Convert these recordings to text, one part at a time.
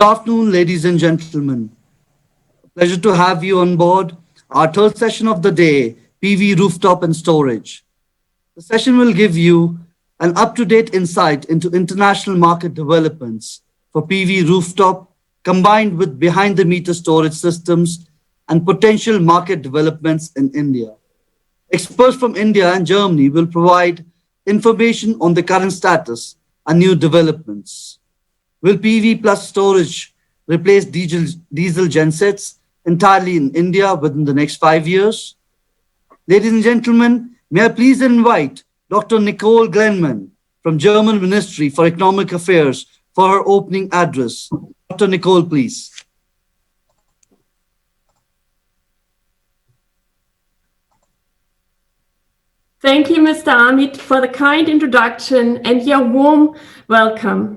Good afternoon, ladies and gentlemen. Pleasure to have you on board our third session of the day, PV Rooftop and Storage. The session will give you an up-to-date insight into international market developments for PV rooftop combined with behind-the-meter storage systems and potential market developments in India. Experts from India and Germany will provide information on the current status and new developments. Will PV plus storage replace diesel gensets entirely in India within the next 5 years? Ladies and gentlemen, may I please invite Dr. Nicole Glanemann from German Ministry for Economic Affairs for her opening address. Dr. Nicole, please. Thank you, Mr. Amit, for the kind introduction and your warm welcome.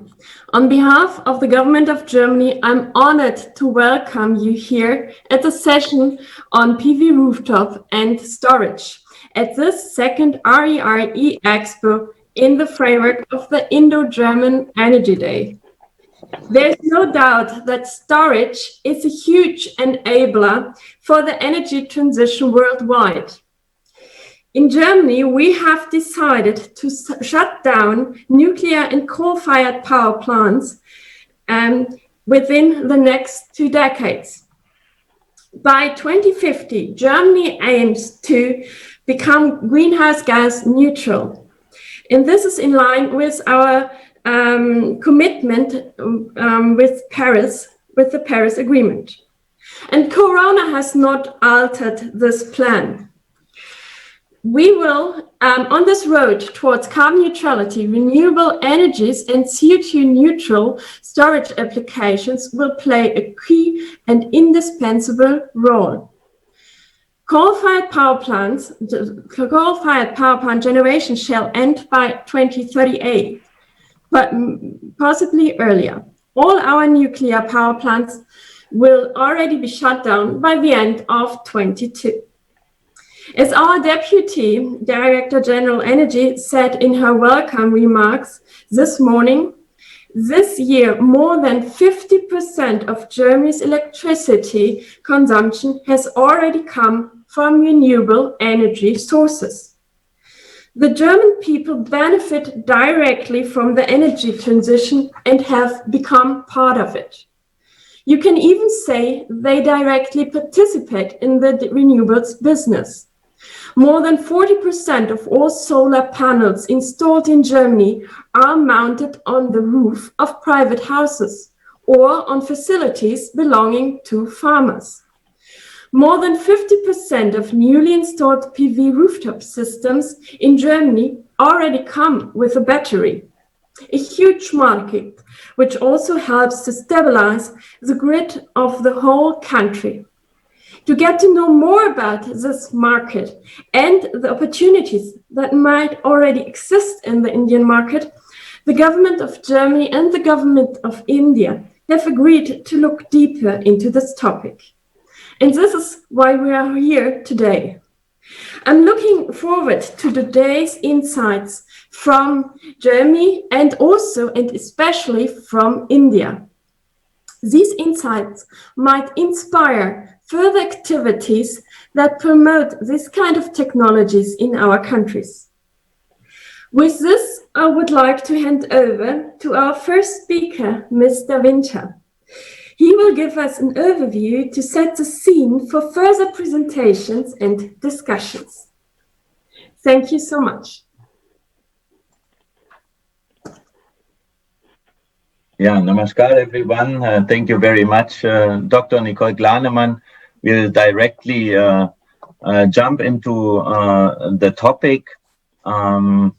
On behalf of the government of Germany, I'm honored to welcome you here at the session on PV rooftop and storage at this second REI E-Expo in the framework of the Indo-German Energy Day. There's no doubt that storage is a huge enabler for the energy transition worldwide. In Germany, we have decided to shut down nuclear and coal-fired power plants within the next 2 decades. By 2050, Germany aims to become greenhouse gas neutral. And this is in line with our commitment with the Paris Agreement. And Corona has not altered this plan. We will, on this road towards carbon neutrality, renewable energies and CO2 neutral storage applications will play a key and indispensable role. Coal-fired power plant generation shall end by 2038, but possibly earlier. All our nuclear power plants will already be shut down by the end of 2022. As our Deputy Director General Energy said in her welcome remarks this morning, this year more than 50% of Germany's electricity consumption has already come from renewable energy sources. The German people benefit directly from the energy transition and have become part of it. You can even say they directly participate in the renewables business. More than 40% of all solar panels installed in Germany are mounted on the roof of private houses or on facilities belonging to farmers. More than 50% of newly installed PV rooftop systems in Germany already come with a battery, a huge market, which also helps to stabilize the grid of the whole country. To get to know more about this market and the opportunities that might already exist in the Indian market, the government of Germany and the government of India have agreed to look deeper into this topic. And this is why we are here today. I'm looking forward to today's insights from Germany and also and especially from India. These insights might inspire further activities that promote this kind of technologies in our countries. With this, I would like to hand over to our first speaker, Mr. Winter. He will give us an overview to set the scene for further presentations and discussions. Thank you so much. Yeah, namaskar everyone. Thank you very much. Dr. Nicole Glanemann will directly jump into the topic. I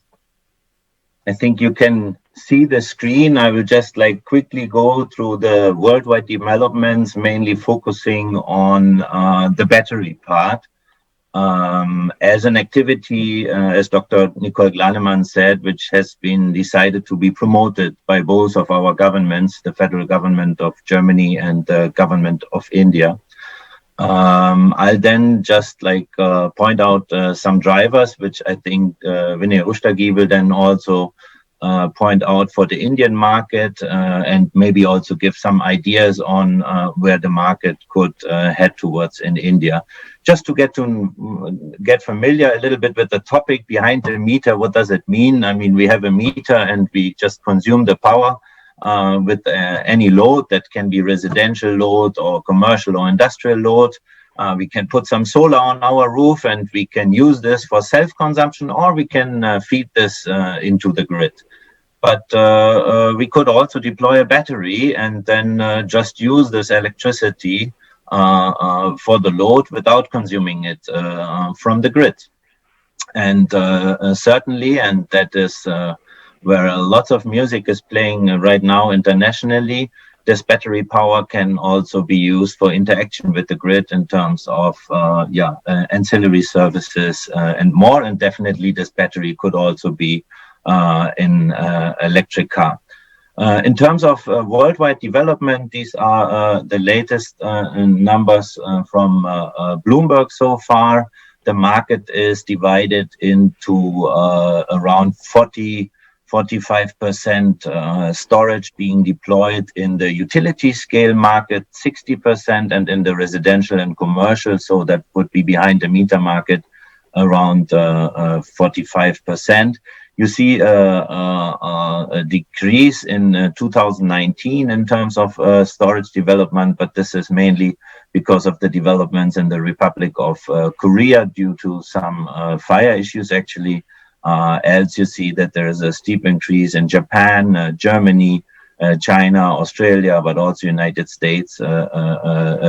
think you can see the screen. I will just quickly go through the worldwide developments, mainly focusing on the battery part. As an activity, as Dr. Nicole Glanemann said, which has been decided to be promoted by both of our governments, the federal government of Germany and the government of India. I'll then just point out some drivers, which I think Vinay Rustagi will then also point out for the Indian market, and maybe also give some ideas on where the market could head towards in India. Just to get familiar a little bit with the topic behind the meter, what does it mean? I mean, we have a meter and we just consume the power with any load that can be residential load or commercial or industrial load. We can put some solar on our roof and we can use this for self-consumption, or we can feed this into the grid. But we could also deploy a battery and then just use this electricity for the load without consuming it from the grid. And certainly, and that is where a lot of music is playing right now internationally, this battery power can also be used for interaction with the grid in terms of ancillary services and more. And definitely this battery could also be in electric car. In terms of worldwide development, these are the latest numbers from Bloomberg so far. The market is divided into around 45% storage being deployed in the utility scale market, 60%, and in the residential and commercial, so that would be behind the meter market, around 45%. You see a decrease in 2019 in terms of storage development, but this is mainly because of the developments in the Republic of Korea due to some fire issues, actually. Else you see that there is a steep increase in Japan, Germany, China, Australia, but also United States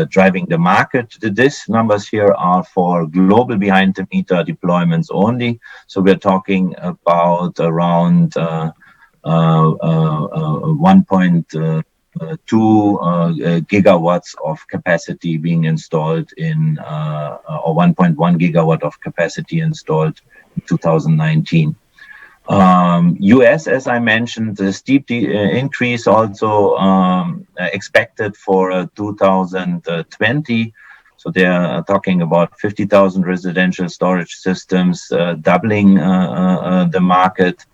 driving the market. These numbers here are for global behind the meter deployments only. So we're talking about around 1.2 gigawatts of capacity being installed in, or 1.1 gigawatt of capacity installed in 2019. US, as I mentioned, the steep increase also expected for 2020. So they are talking about 50,000 residential storage systems, doubling the market.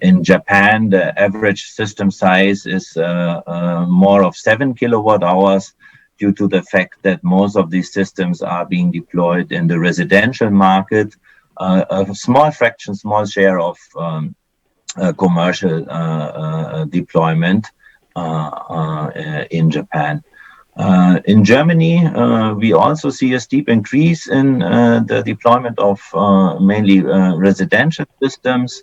In Japan, the average system size is more of 7 kilowatt hours due to the fact that most of these systems are being deployed in the residential market. A small fraction, small share of commercial deployment in Japan. In Germany, we also see a steep increase in the deployment of mainly residential systems.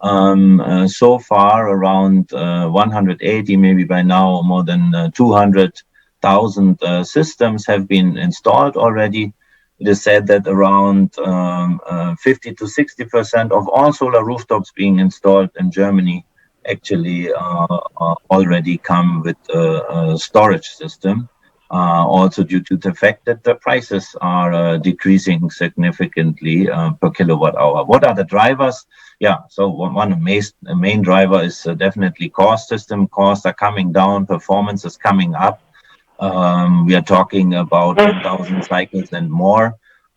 So far, around 180, maybe by now more than 200,000 systems have been installed already. It is said that around 50 to 60% of all solar rooftops being installed in Germany actually already come with a storage system, also due to the fact that the prices are decreasing significantly per kilowatt hour. What are the drivers? Yeah, so one main driver is definitely cost. System costs are coming down, performance is coming up. We are talking about 1,000 cycles and more.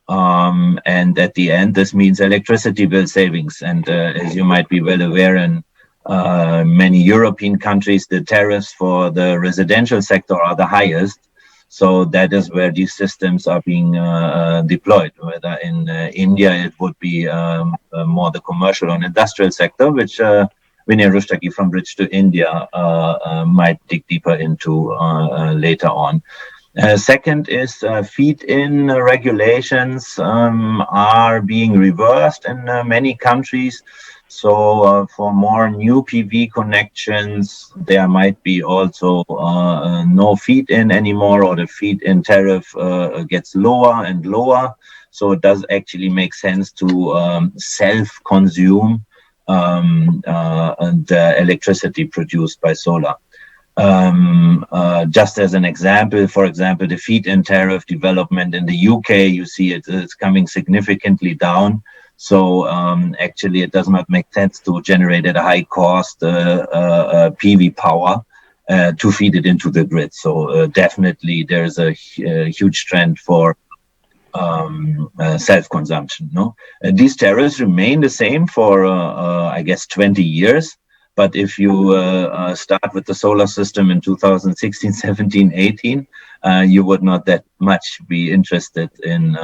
And at the end, this means electricity bill savings. And as you might be well aware, in many European countries, the tariffs for the residential sector are the highest. So that is where these systems are being deployed. Whether in India, it would be more the commercial and industrial sector, which Vinay Rustagi from Bridge to India might dig deeper into later on. Second is feed-in regulations are being reversed in many countries. So for more new PV connections, there might be also no feed-in anymore, or the feed-in tariff gets lower and lower. So it does actually make sense to self-consume the electricity produced by solar. Just as an example, for example, the feed-in tariff development in the UK, you see it's coming significantly down. So actually, it does not make sense to generate at a high cost PV power to feed it into the grid. So definitely, there's a huge trend for self-consumption. No, these tariffs remain the same for I guess 20 years. But if you start with the solar system in 2016, 17, 18, you would not that much be interested in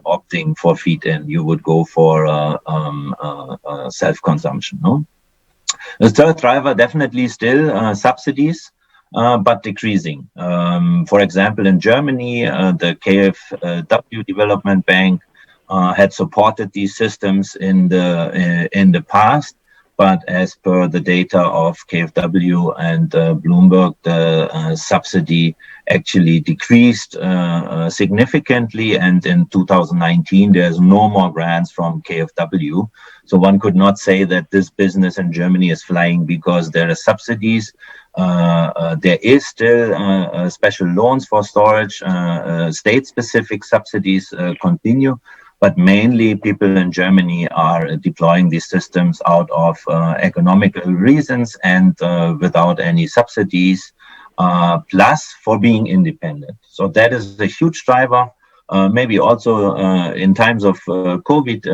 opting for feed-in. You would go for self-consumption. No, the third driver definitely still subsidies. But decreasing. For example, in Germany, the KfW Development Bank had supported these systems in the past, but as per the data of KfW and Bloomberg, the subsidy actually decreased significantly, and in 2019 there's no more grants from KfW. So one could not say that this business in Germany is flying because there are subsidies. There is still special loans for storage, state-specific subsidies continue, but mainly people in Germany are deploying these systems out of economical reasons and without any subsidies, plus for being independent. So that is a huge driver. Maybe also in times of COVID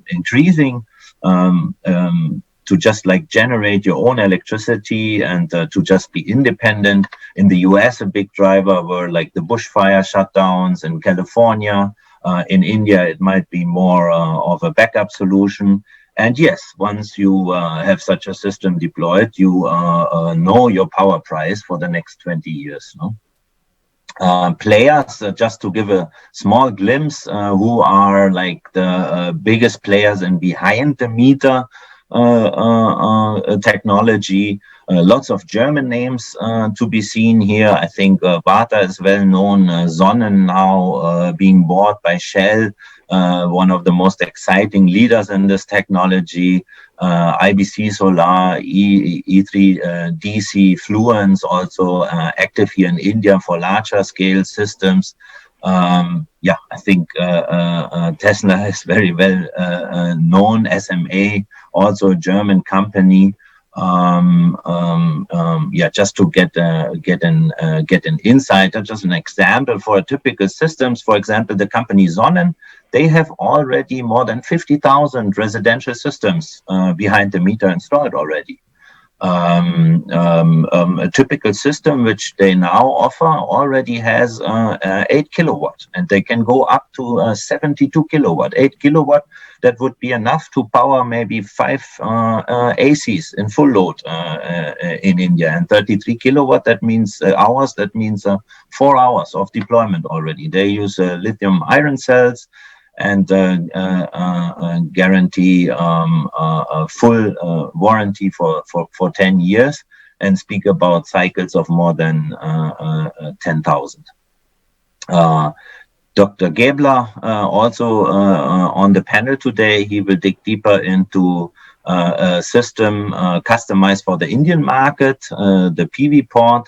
increasing, to just like generate your own electricity and to just be independent. In the US, a big driver were like the bushfire shutdowns in California. In India, it might be more of a backup solution. And yes, once you have such a system deployed, you know your power price for the next 20 years. No? Players, just to give a small glimpse, who are like the biggest players in behind the meter technology. Lots of German names to be seen here. I think Varta is well known. Sonnen now being bought by Shell, one of the most exciting leaders in this technology. IBC Solar, E3 DC, Fluence also active here in India for larger scale systems. Yeah, I think Tesla is very well known. SMA, also a German company. Yeah, just to get an insight, just an example for a typical systems. For example, the company Sonnen, they have already more than 50,000 residential systems behind the meter installed already. A typical system which they now offer already has 8 kilowatt, and they can go up to 72 kilowatt. 8 kilowatt, that would be enough to power maybe 5 ACs in full load in India. And 33 kilowatt, that means hours, that means 4 hours of deployment already. They use lithium iron cells and guarantee a full warranty for 10 years, and speak about cycles of more than 10,000. Dr. Gaebler also on the panel today. He will dig deeper into a system customized for the Indian market, the PV port.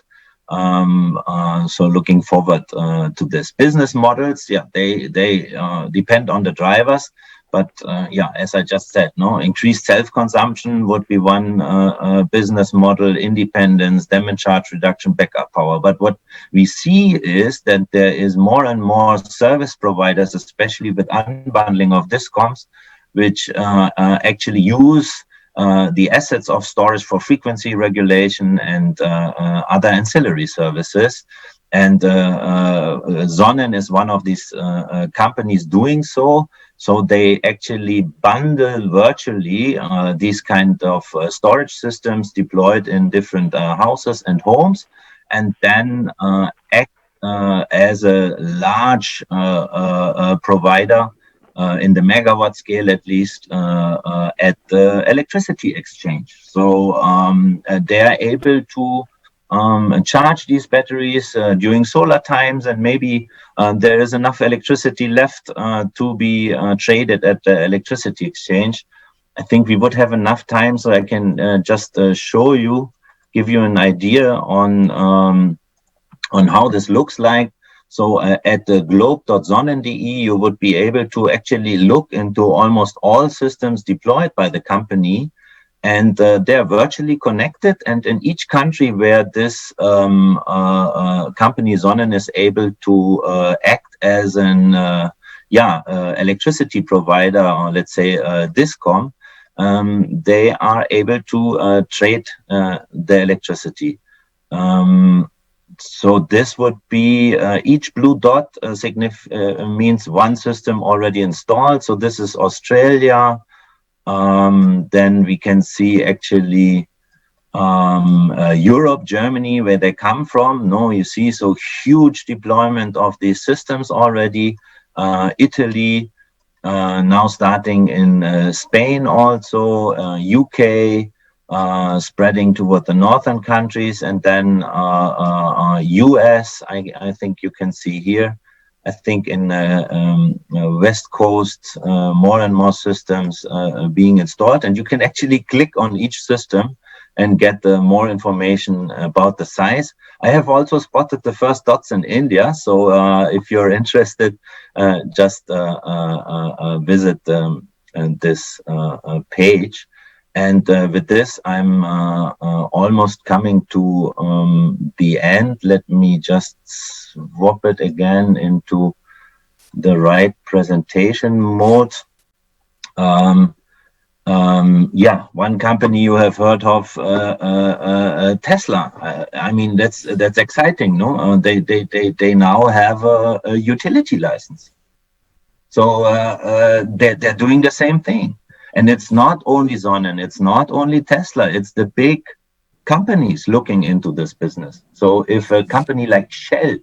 So looking forward to this. Business models, yeah, they depend on the drivers, but yeah, as I just said, no, increased self-consumption would be one business model, independence, demand charge reduction, backup power. But what we see is that there is more and more service providers, especially with unbundling of discoms, which actually use the assets of storage for frequency regulation and other ancillary services. And Sonnen is one of these companies doing so. So they actually bundle virtually these kind of storage systems deployed in different houses and homes, and then act as a large provider in the megawatt scale, at least, at the electricity exchange. So they are able to charge these batteries during solar times, and maybe there is enough electricity left to be traded at the electricity exchange. I think we would have enough time, so I can just show you, give you an idea on how this looks like. So at the globe.sonnen.de, you would be able to actually look into almost all systems deployed by the company, and they're virtually connected. And in each country where this company Sonnen is able to act as an electricity provider, or let's say discom, they are able to trade the electricity. So this would be each blue dot means one system already installed. So this is Australia. Then we can see actually Europe, Germany, where they come from. No, you see, so huge deployment of these systems already. Italy, now starting in Spain also, UK, spreading toward the northern countries, and then US, I think you can see here. I think in West Coast, more and more systems being installed, and you can actually click on each system and get more information about the size. I have also spotted the first dots in India, so if you're interested, just visit this page. And with this, I'm almost coming to the end. Let me just swap it again into the right presentation mode. One company you have heard of, Tesla. I mean, that's exciting, no? They now have a utility license, so they're doing the same thing. And it's not only Sonnen, it's not only Tesla, it's the big companies looking into this business. So if a company like Shell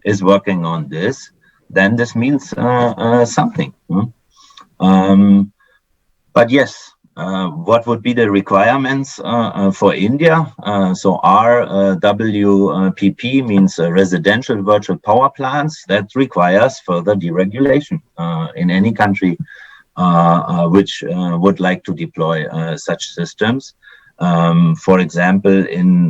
is working on this, then this means something. But yes, what would be the requirements for India? So RWPP means residential virtual power plants. That requires further deregulation in any country which would like to deploy such systems. For example, in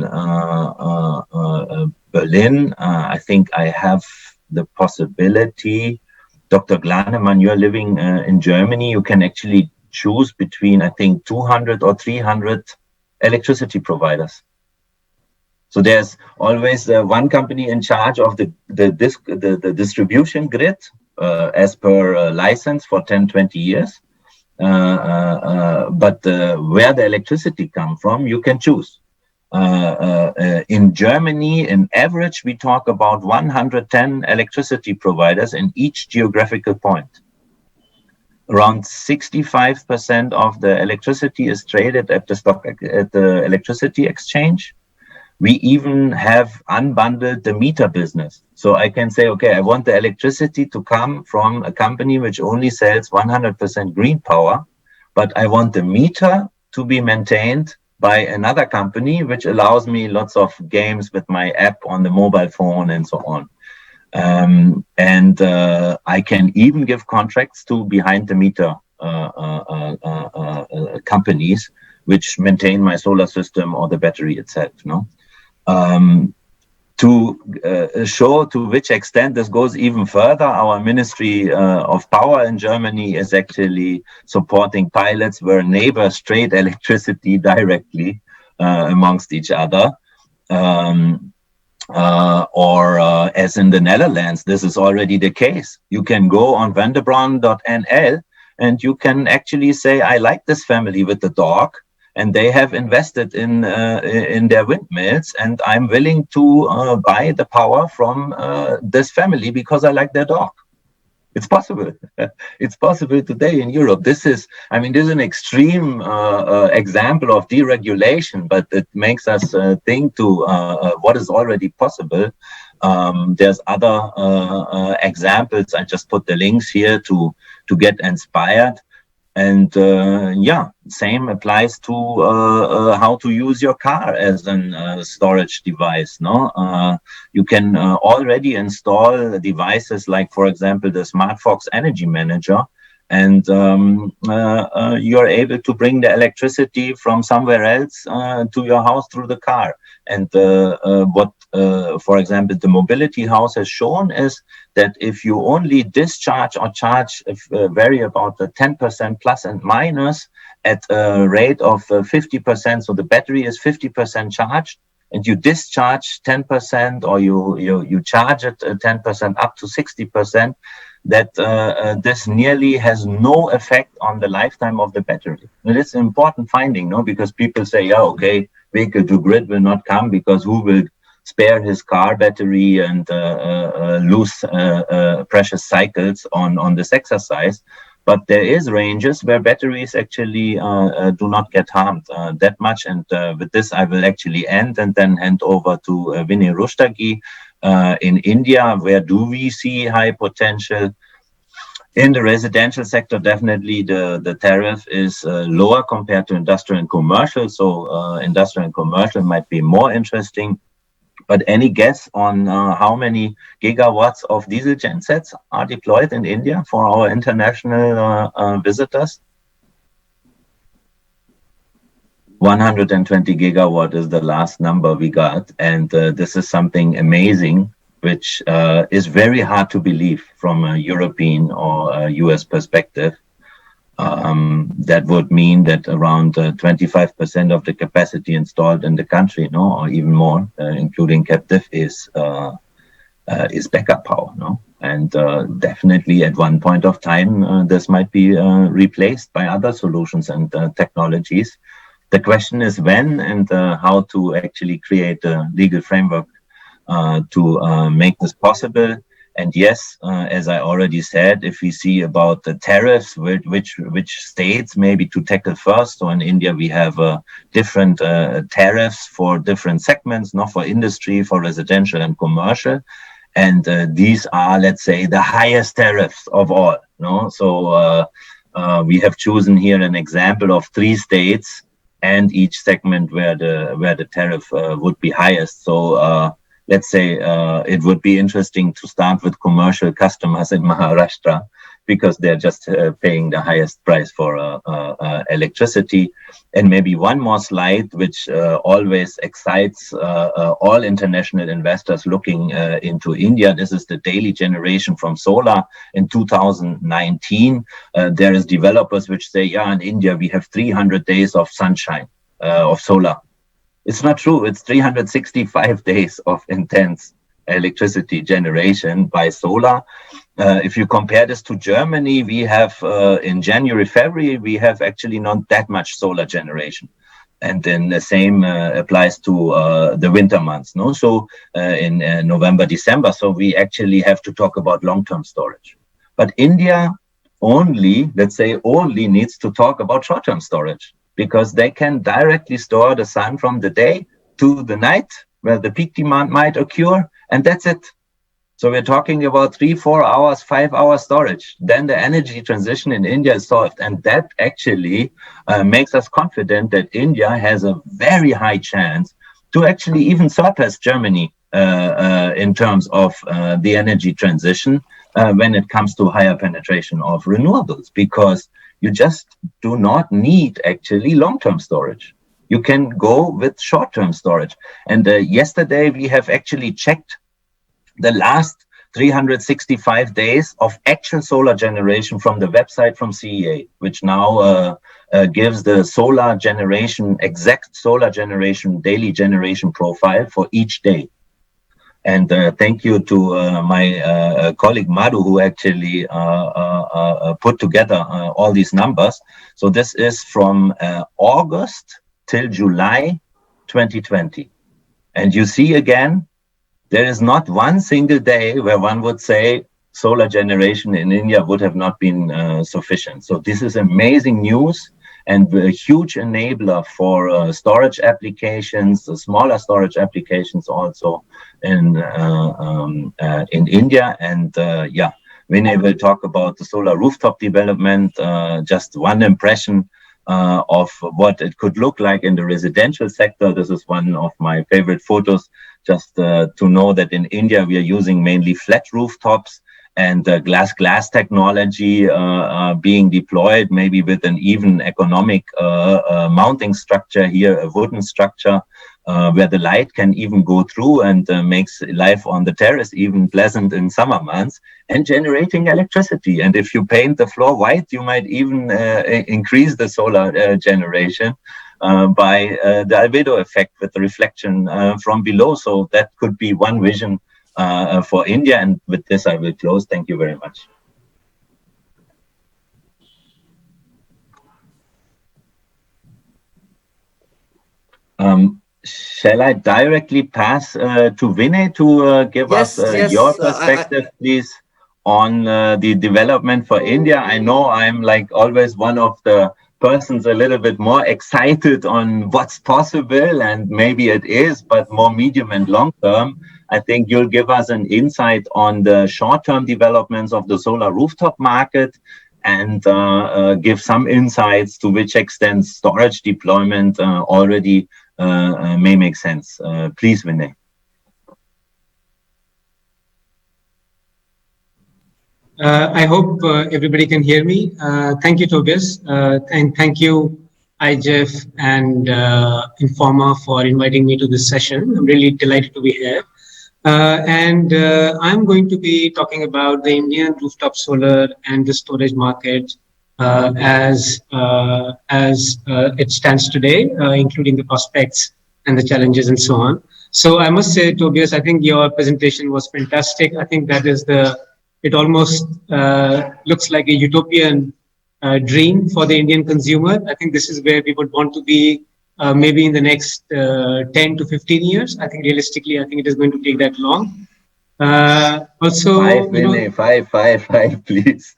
Berlin, I think I have the possibility, Dr. Glanemann, you're living in Germany, you can actually choose between, I think, 200 or 300 electricity providers. So there's always one company in charge of the distribution grid, as per license for 10, 20 years. But where the electricity comes from, you can choose. In Germany, in average, we talk about 110 electricity providers in each geographical point. Around 65% of the electricity is traded at the electricity exchange. We even have unbundled the meter business. So I can say, okay, I want the electricity to come from a company which only sells 100% green power, but I want the meter to be maintained by another company, which allows me lots of games with my app on the mobile phone and so on. I can even give contracts to behind the meter companies which maintain my solar system or the battery itself. No. To show to which extent this goes even further, our Ministry of Power in Germany is actually supporting pilots where neighbors trade electricity directly amongst each other. Or as in the Netherlands, this is already the case. You can go on Vendebrand.nl and you can actually say, I like this family with the dog, and they have invested in their windmills, and I'm willing to buy the power from this family because I like their dog. It's possible. It's possible today in Europe. This is an extreme example of deregulation, but it makes us think to what is already possible. There's other examples. I just put the links here to get inspired. And same applies to how to use your car as a storage device. No, you can already install devices like, for example, the SmartFox Energy Manager, and you're able to bring the electricity from somewhere else to your house through the car. And what, for example, the Mobility House has shown is that if you only discharge or charge vary about the 10% plus and minus at a rate of 50%, so the battery is 50% charged, and you discharge 10% or you charge it 10% up to 60%, that this nearly has no effect on the lifetime of the battery. And it's an important finding, no? Because people say, yeah, okay, vehicle to grid will not come because who will spare his car battery and lose precious cycles on this exercise. But there is ranges where batteries actually do not get harmed that much. And with this, I will actually end and then hand over to Vinay Rustagi in India. Where do we see high potential? In the residential sector, definitely the tariff is lower compared to industrial and commercial. So industrial and commercial might be more interesting. But any guess on how many gigawatts of diesel gensets are deployed in India for our international visitors? 120 gigawatt is the last number we got. And this is something amazing, which is very hard to believe from a European or a US perspective. That would mean that around 25% of the capacity installed in the country, no, or even more, including captive, is backup power, no, and definitely at one point of time this might be replaced by other solutions and technologies. The question is when and how to actually create a legal framework to make this possible. And yes, as I already said, if we see about the tariffs, which states maybe to tackle first. So in India, we have different tariffs for different segments, not for industry, for residential and commercial. And these are, let's say, the highest tariffs of all. No, so we have chosen here an example of 3 states and each segment where the tariff would be highest. So let's say it would be interesting to start with commercial customers in Maharashtra because they're just paying the highest price for electricity. And maybe one more slide, which always excites all international investors looking into India. This is the daily generation from solar in 2019. There is developers which say, yeah, in India, we have 300 days of sunshine of solar. It's not true. It's 365 days of intense electricity generation by solar. If you compare this to Germany, we have in January, February, we have actually not that much solar generation. And then the same applies to the winter months, no? So in November, December. So we actually have to talk about long-term storage. But India only, let's say, only needs to talk about short-term storage, because they can directly store the sun from the day to the night where the peak demand might occur, and that's it. So we're talking about 3, 4 hours, 5-hour storage. Then the energy transition in India is solved. And that actually makes us confident that India has a very high chance to actually even surpass Germany in terms of the energy transition when it comes to higher penetration of renewables, because you just do not need actually long-term storage. You can go with short-term storage. And yesterday we have actually checked the last 365 days of actual solar generation from the website from CEA, which now gives the solar generation, exact solar generation, daily generation profile for each day. And thank you to my colleague Madhu, who actually put together all these numbers. So this is from August till July 2020. And you see again, there is not one single day where one would say solar generation in India would have not been sufficient. So this is amazing news and a huge enabler for storage applications, smaller storage applications also in India. And yeah, Vinay will talk about the solar rooftop development. Just one impression of what it could look like in the residential sector. This is one of my favorite photos, just to know that in India we are using mainly flat rooftops and glass technology being deployed, maybe with an even economic mounting structure here, a wooden structure where the light can even go through and makes life on the terrace even pleasant in summer months, and generating electricity. And if you paint the floor white, you might even increase the solar generation by the albedo effect with the reflection from below. So that could be one vision for India. And with this, I will close. Thank you very much. Shall I directly pass to Vinay to give us your perspective, please, on the development for India? I know I'm like always one of the persons a little bit more excited on what's possible, and maybe it is, but more medium and long term. I think you'll give us an insight on the short-term developments of the solar rooftop market, and give some insights to which extent storage deployment already may make sense. Please, Vinay. I hope everybody can hear me. Thank you, Tobias, and thank you, IGEF and Informa, for inviting me to this session. I'm really delighted to be here. I'm going to be talking about the Indian rooftop solar and the storage market as it stands today, including the prospects and the challenges and so on. So I must say, Tobias, I think your presentation was fantastic. I think that is it almost looks like a utopian dream for the Indian consumer. I think this is where we would want to be maybe in the next 10 to 15 years. I think realistically, I think it is going to take that long. Also, five, please.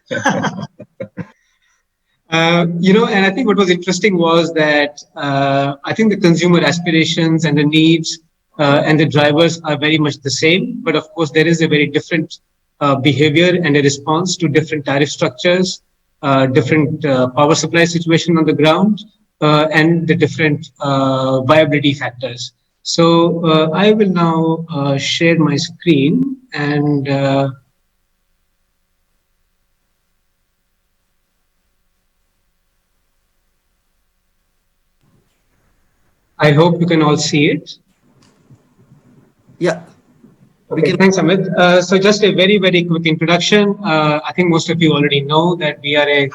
And I think what was interesting was that I think the consumer aspirations and the needs and the drivers are very much the same. But of course, there is a very different behavior and a response to different tariff structures, different power supply situation on the ground, and the different viability factors. So I will now share my screen, and I hope you can all see it. Yeah. Okay, thanks, Amit. So just a very, very quick introduction. I think most of you already know that we are a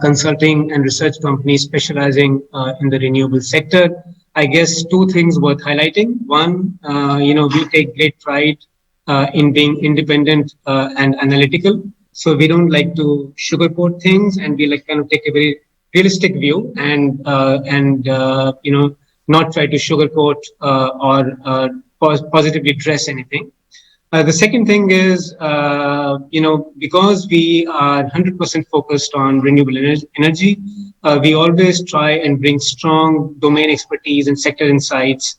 consulting and research company specializing in the renewable sector. I guess two things worth highlighting. One, we take great pride in being independent and analytical. So we don't like to sugarcoat things, and we like kind of take a very realistic view and not try to sugarcoat or positively dress anything. The second thing is, because we are 100% focused on renewable energy, we always try and bring strong domain expertise and sector insights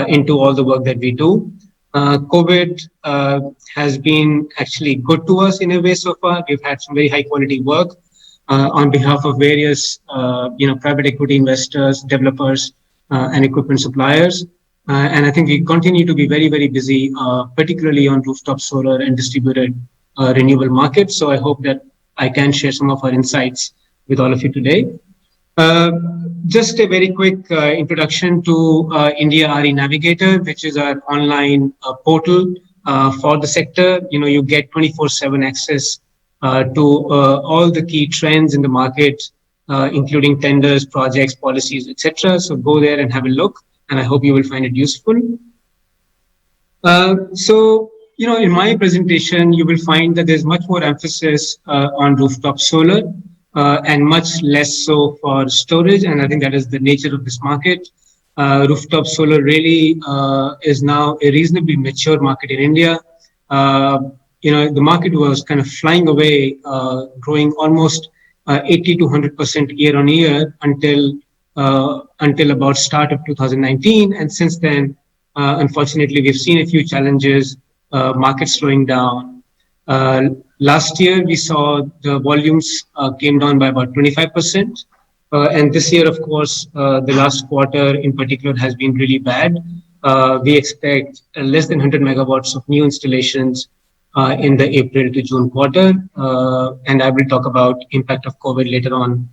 into all the work that we do. COVID has been actually good to us in a way so far. We've had some very high quality work on behalf of various, private equity investors, developers, and equipment suppliers. And I think we continue to be very, very busy, particularly on rooftop solar and distributed renewable markets. So I hope that I can share some of our insights with all of you today. Just a very quick introduction to India RE Navigator, which is our online portal for the sector. You get 24/7 access to all the key trends in the market, including tenders, projects, policies, etc. So go there and have a look, and I hope you will find it useful. In my presentation, you will find that there's much more emphasis on rooftop solar and much less so for storage. And I think that is the nature of this market. Rooftop solar really is now a reasonably mature market in India. The market was kind of flying away, growing almost 80 to 100% year on year until about start of 2019. And since then, unfortunately, we've seen a few challenges, market slowing down. Last year, we saw the volumes came down by about 25%. And this year, of course, the last quarter in particular has been really bad. We expect less than 100 megawatts of new installations in the April to June quarter. And I will talk about impact of COVID later on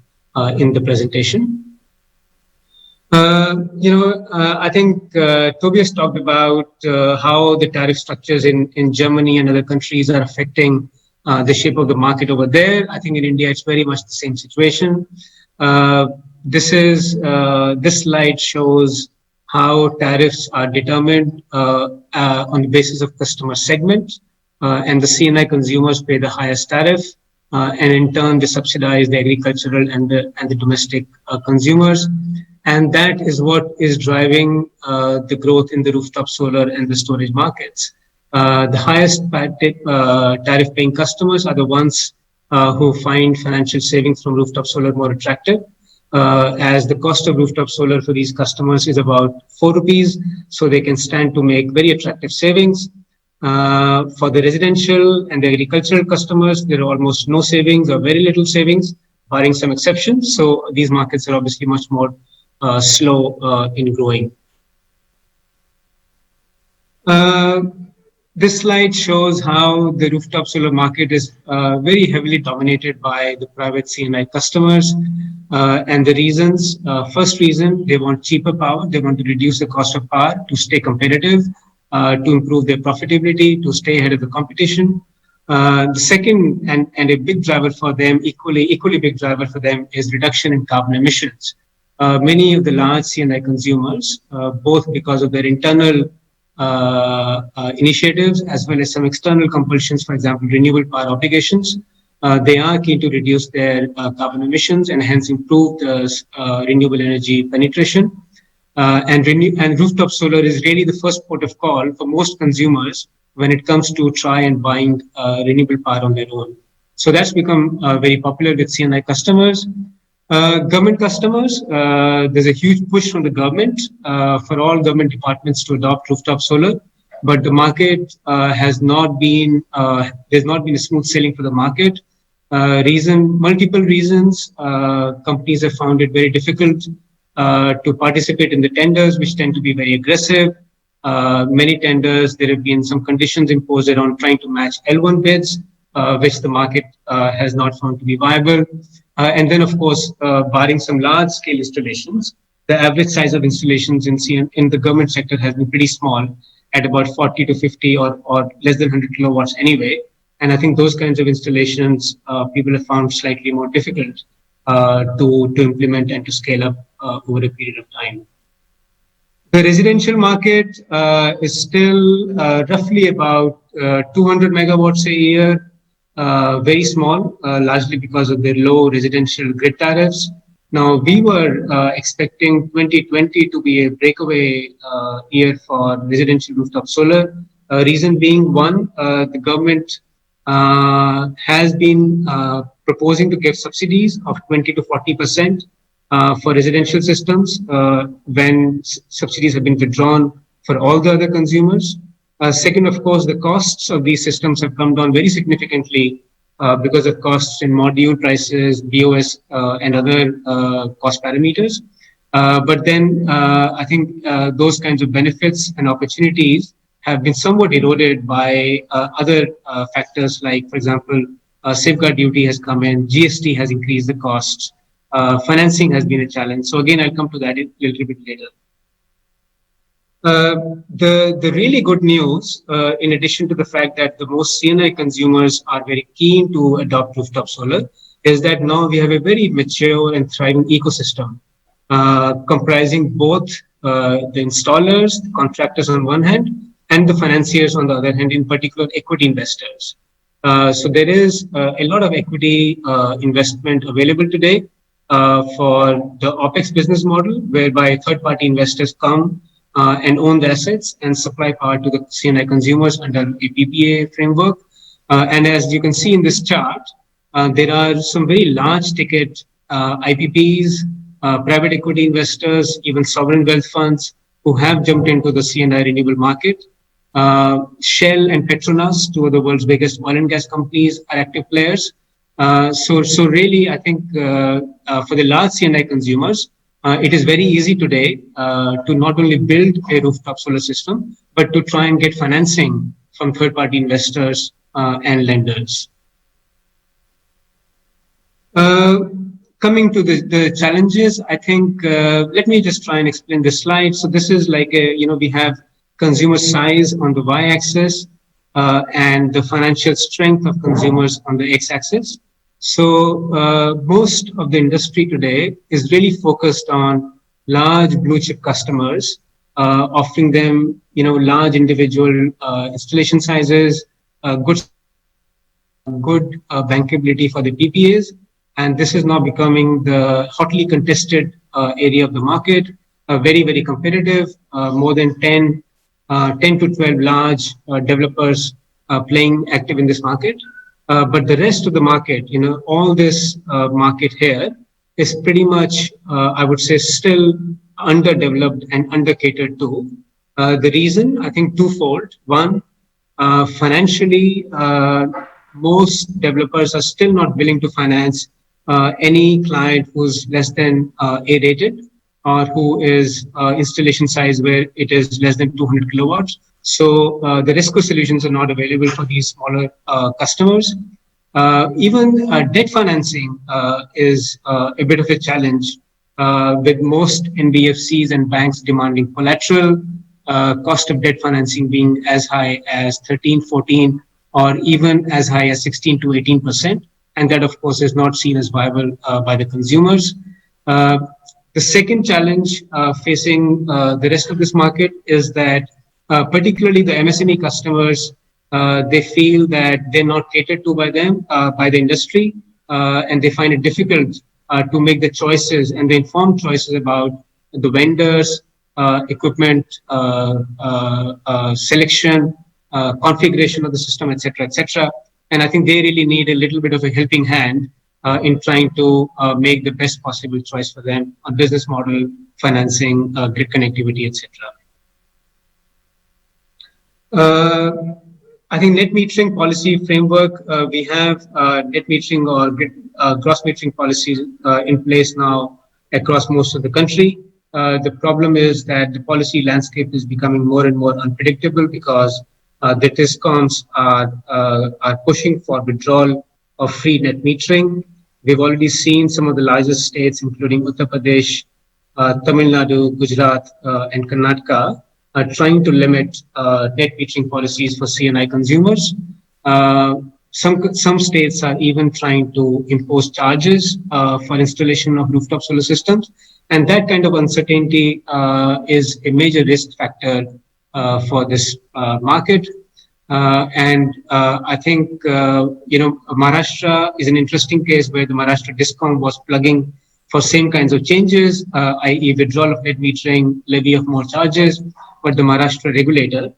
in the presentation. I think Tobias talked about how the tariff structures in Germany and other countries are affecting the shape of the market over there. I think in India, it's very much the same situation. This slide shows how tariffs are determined on the basis of customer segment, and the CNI consumers pay the highest tariff, and in turn they subsidize the agricultural and the domestic consumers. And that is what is driving the growth in the rooftop solar and the storage markets. The highest tariff paying customers are the ones who find financial savings from rooftop solar more attractive, as the cost of rooftop solar for these customers is about 4 rupees. So they can stand to make very attractive savings. For the residential and the agricultural customers, there are almost no savings or very little savings, barring some exceptions. So these markets are obviously much more slow in growing. This slide shows how the rooftop solar market is very heavily dominated by the private CNI customers, and the reasons. First reason, they want cheaper power. They want to reduce the cost of power to stay competitive, to improve their profitability, to stay ahead of the competition. The second and a big driver for them, equally big driver for them, is reduction in carbon emissions. Many of the large CNI consumers, both because of their internal initiatives as well as some external compulsions, for example, renewable power obligations, they are keen to reduce their carbon emissions and hence improve the renewable energy penetration. And rooftop solar is really the first port of call for most consumers when it comes to try and buying renewable power on their own. So that's become very popular with CNI customers. Government customers, there's a huge push from the government for all government departments to adopt rooftop solar, but the market there's not been a smooth sailing for the market. Multiple reasons. Companies have found it very difficult to participate in the tenders, which tend to be very aggressive. Many tenders, there have been some conditions imposed around trying to match L1 bids, which the market has not found to be viable. And then, of course, barring some large-scale installations, the average size of installations in the government sector has been pretty small, at about 40 to 50 or less than 100 kilowatts anyway. And I think those kinds of installations people have found slightly more difficult to implement and to scale up over a period of time. The residential market is still roughly about 200 megawatts a year. Very small, largely because of their low residential grid tariffs. Now, we were expecting 2020 to be a breakaway year for residential rooftop solar. Reason being, one, the government has been proposing to give subsidies of 20 to 40% for residential systems when subsidies have been withdrawn for all the other consumers. Second, of course, the costs of these systems have come down very significantly because of costs in module prices, BOS, and other cost parameters. But then I think those kinds of benefits and opportunities have been somewhat eroded by other factors, like, for example, safeguard duty has come in, GST has increased the costs, financing has been a challenge. So again, I'll come to that a little bit later. The really good news, in addition to the fact that the most CNI consumers are very keen to adopt rooftop solar, is that now we have a very mature and thriving ecosystem comprising both the installers, the contractors on one hand, and the financiers on the other hand, in particular equity investors. So there is a lot of equity investment available today for the OPEX business model, whereby third-party investors come and own the assets and supply power to the CNI consumers under a PPA framework. And as you can see in this chart, there are some very large ticket IPPs, private equity investors, even sovereign wealth funds who have jumped into the CNI renewable market. Shell and Petronas, two of the world's biggest oil and gas companies, are active players. So really, I think for the large CNI consumers, it is very easy today to not only build a rooftop solar system, but to try and get financing from third-party investors and lenders. Coming to the challenges, I think, let me just try and explain this slide. So this is like we have consumer size on the y-axis and the financial strength of consumers on the x-axis. So most of the industry today is really focused on large blue chip customers, offering them, large individual installation sizes, good bankability for the PPAs. And this is now becoming the hotly contested area of the market, very, very competitive, more than 10 to 12 large developers playing active in this market. But the rest of the market, all this market here is pretty much, I would say, still underdeveloped and undercatered to. The reason, I think, twofold. One, financially, most developers are still not willing to finance any client who's less than A-rated or who is installation size where it is less than 200 kilowatts. So the RESCO solutions are not available for these smaller customers. Even debt financing is a bit of a challenge with most NBFCs and banks demanding collateral, cost of debt financing being as high as 13, 14, or even as high as 16 to 18%. And that, of course, is not seen as viable by the consumers. The second challenge facing the rest of this market is that particularly the MSME customers, they feel that they're not catered to by them, by the industry, and they find it difficult to make the choices and the informed choices about the vendors, equipment, selection, configuration of the system, etc., etc. And I think they really need a little bit of a helping hand in trying to make the best possible choice for them on business model, financing, grid connectivity, etc. I think net metering policy framework, we have net metering or grid, gross metering policies in place now across most of the country. The problem is that the policy landscape is becoming more and more unpredictable because the DISCOMs are pushing for withdrawal of free net metering. We've already seen some of the largest states, including Uttar Pradesh, Tamil Nadu, Gujarat, and Karnataka, are trying to limit net metering policies for C&I consumers. Some states are even trying to impose charges for installation of rooftop solar systems. And that kind of uncertainty is a major risk factor for this market. I think, Maharashtra is an interesting case where the Maharashtra DISCOM was plugging for same kinds of changes, i.e. withdrawal of net metering, levy of more charges, but the Maharashtra regulator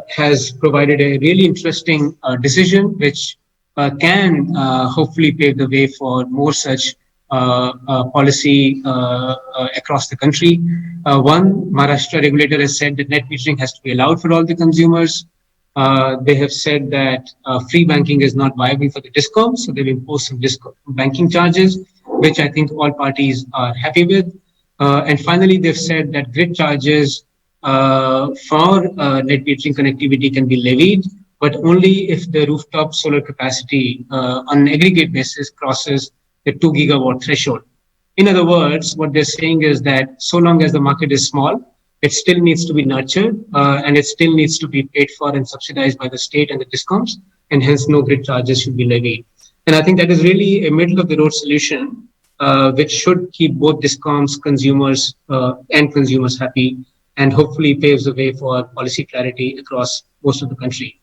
has provided a really interesting decision which can hopefully pave the way for more such policy across the country. One, Maharashtra regulator has said that net metering has to be allowed for all the consumers. They have said that free banking is not viable for the DISCOM, so they've imposed some banking charges, which I think all parties are happy with. And finally, they've said that grid charges for net metering connectivity can be levied, but only if the rooftop solar capacity on an aggregate basis crosses the 2 gigawatt threshold. In other words, what they're saying is that so long as the market is small, it still needs to be nurtured and it still needs to be paid for and subsidized by the state and the DISCOMs, and hence no grid charges should be levied. And I think that is really a middle of the road solution, which should keep both DISCOMs, consumers and consumers happy, and hopefully paves the way for policy clarity across most of the country.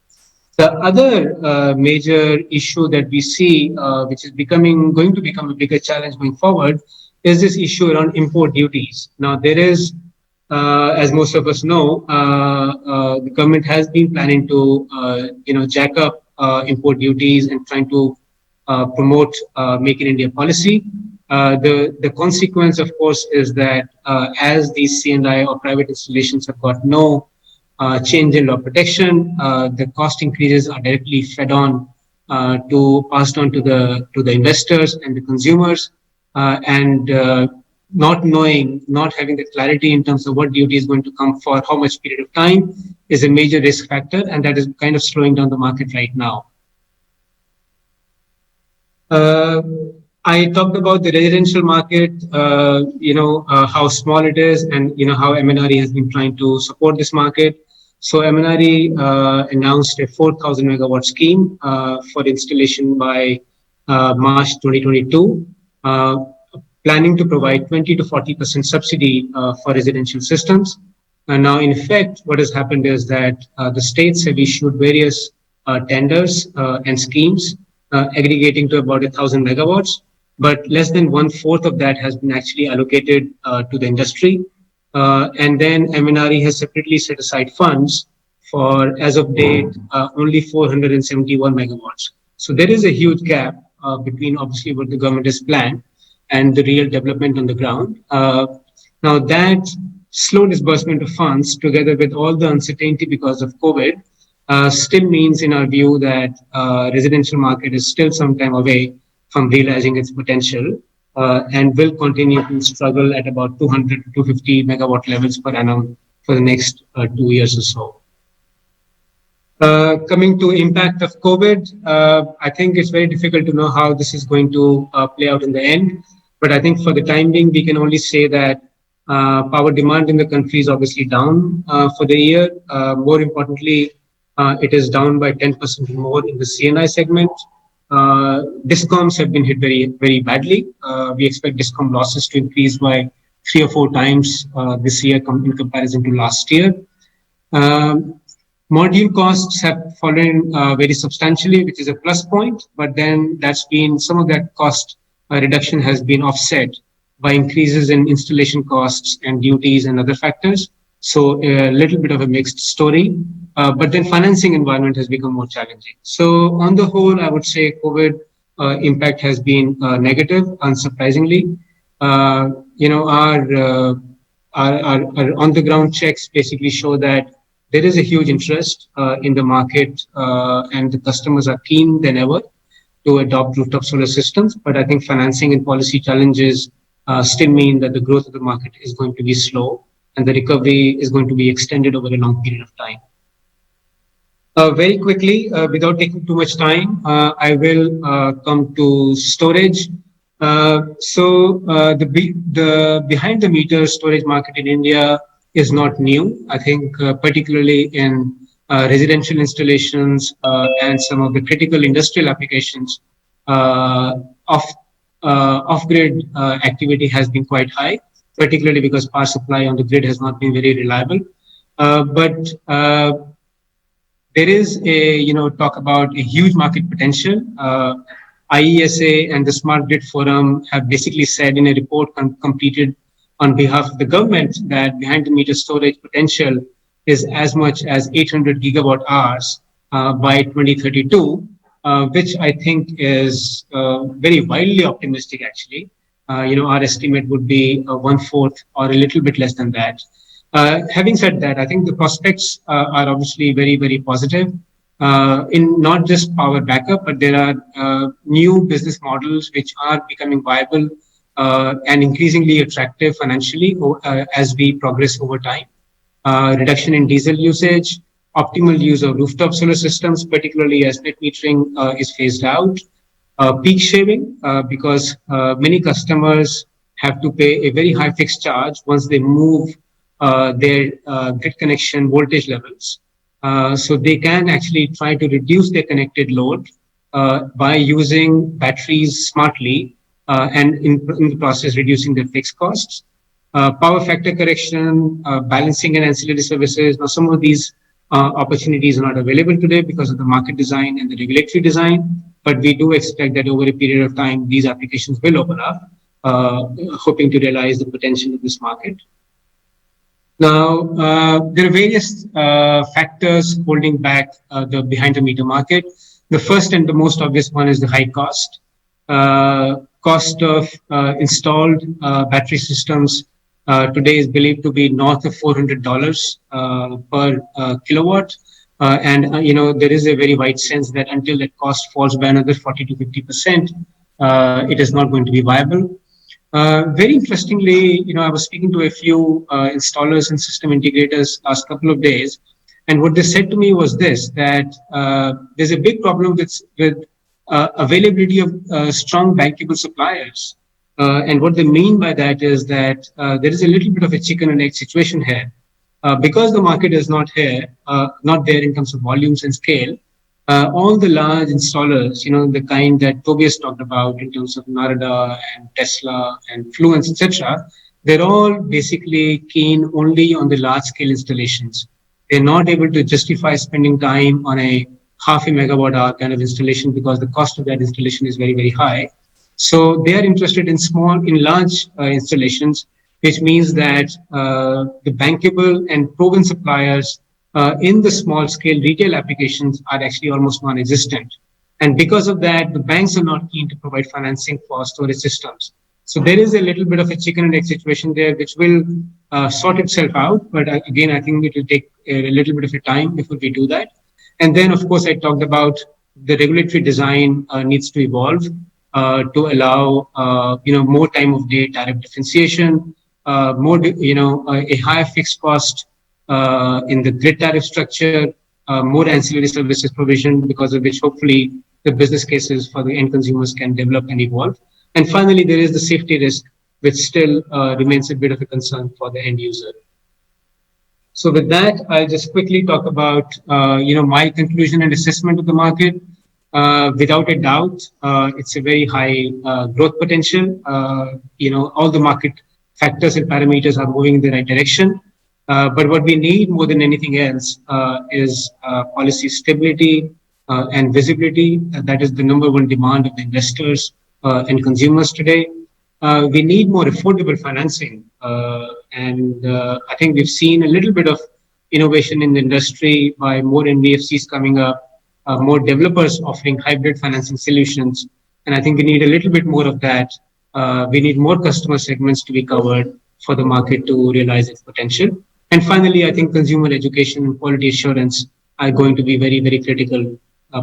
The other major issue that we see, which is going to become a bigger challenge going forward, is this issue around import duties. Now, there is, as most of us know, the government has been planning to, jack up import duties and trying to promote Make in India policy. The consequence, of course, is that as these C&I or private installations have got no change in law protection, the cost increases are directly fed on passed on to the investors and the consumers, and not having the clarity in terms of what duty is going to come for how much period of time is a major risk factor, and that is kind of slowing down the market right now. I talked about the residential market, how small it is, and how MNRE has been trying to support this market. So MNRE announced a 4,000 megawatt scheme for installation by March 2022, planning to provide 20 to 40% subsidy for residential systems. And now, in effect, what has happened is that the states have issued various tenders and schemes aggregating to about 1,000 megawatts, but less than 1/4 of that has been actually allocated to the industry. And then MNRE has separately set aside funds for, as of date, only 471 megawatts. So there is a huge gap between obviously what the government has planned and the real development on the ground. Now that slow disbursement of funds, together with all the uncertainty because of COVID, still means, in our view, that residential market is still some time away from realizing its potential and will continue to struggle at about 200 to 250 megawatt levels per annum for the next 2 years or so. Coming to impact of COVID, I think it's very difficult to know how this is going to play out in the end. But I think for the time being, we can only say that power demand in the country is obviously down for the year. More importantly, it is down by 10% more in the CNI segment. Discoms have been hit very, very badly. We expect Discom losses to increase by 3 or 4 times this year in comparison to last year. Module costs have fallen very substantially, which is a plus point, but then that's been, some of that cost reduction has been offset by increases in installation costs and duties and other factors. So a little bit of a mixed story, but then financing environment has become more challenging. So on the whole, I would say COVID impact has been negative, unsurprisingly. Our on the ground checks basically show that there is a huge interest in the market and the customers are keen than ever to adopt rooftop solar systems. But I think financing and policy challenges still mean that the growth of the market is going to be slow and the recovery is going to be extended over a long period of time. Very quickly, without taking too much time, I will come to storage. The behind the meter storage market in India is not new. I think particularly in residential installations and some of the critical industrial applications, off-grid activity has been quite high, particularly because power supply on the grid has not been very reliable. But there is talk about a huge market potential. IESA and the Smart Grid Forum have basically said in a report completed on behalf of the government that behind the meter storage potential is as much as 800 gigawatt hours by 2032, which I think is very wildly optimistic actually. Our estimate would be 1/4 or a little bit less than that. Having said that, I think the prospects are obviously very, very positive in not just power backup, but there are new business models which are becoming viable and increasingly attractive financially as we progress over time. Reduction in diesel usage, optimal use of rooftop solar systems, particularly as net metering is phased out. Peak shaving, because many customers have to pay a very high fixed charge once they move their grid connection voltage levels. So they can actually try to reduce their connected load by using batteries smartly and in the process reducing their fixed costs. Power factor correction, balancing and ancillary services. Now some of these opportunities are not available today because of the market design and the regulatory design, but we do expect that over a period of time, these applications will open up, hoping to realize the potential of this market. Now, there are various factors holding back the behind the meter market. The first and the most obvious one is the high cost. Cost of installed battery systems today is believed to be north of $400 per kilowatt. There is a very wide sense that until that cost falls by another 40 to 50%, it is not going to be viable. Very interestingly, I was speaking to a few installers and system integrators last couple of days, and what they said to me was this: that there's a big problem with availability of strong bankable suppliers. And what they mean by that is that there is a little bit of a chicken and egg situation here. Because the market is not there in terms of volumes and scale, all the large installers, the kind that Tobias talked about in terms of Narada and Tesla and Fluence, etc., they're all basically keen only on the large scale installations. They're not able to justify spending time on a half a megawatt hour kind of installation because the cost of that installation is very, very high. So they are interested in large installations, which means that the bankable and proven suppliers in the small scale retail applications are actually almost non-existent. And because of that, the banks are not keen to provide financing for storage systems. So there is a little bit of a chicken and egg situation there, which will sort itself out. But again, I think it will take a little bit of a time before we do that. And then, of course, I talked about the regulatory design needs to evolve to allow more time of day tariff differentiation, a higher fixed cost in the grid tariff structure, more ancillary services provision, because of which hopefully the business cases for the end consumers can develop and evolve. And finally, there is the safety risk, which still remains a bit of a concern for the end user. So with that, I'll just quickly talk about my conclusion and assessment of the market. Without a doubt, it's a very high growth potential. All the market factors and parameters are moving in the right direction. But what we need more than anything else is policy stability and visibility. That is the number one demand of the investors and consumers today. We need more affordable financing. And I think we've seen a little bit of innovation in the industry by more NBFCs coming up, more developers offering hybrid financing solutions. And I think we need a little bit more of that. We need more customer segments to be covered for the market to realize its potential. And finally, I think consumer education and quality assurance are going to be very, very critical,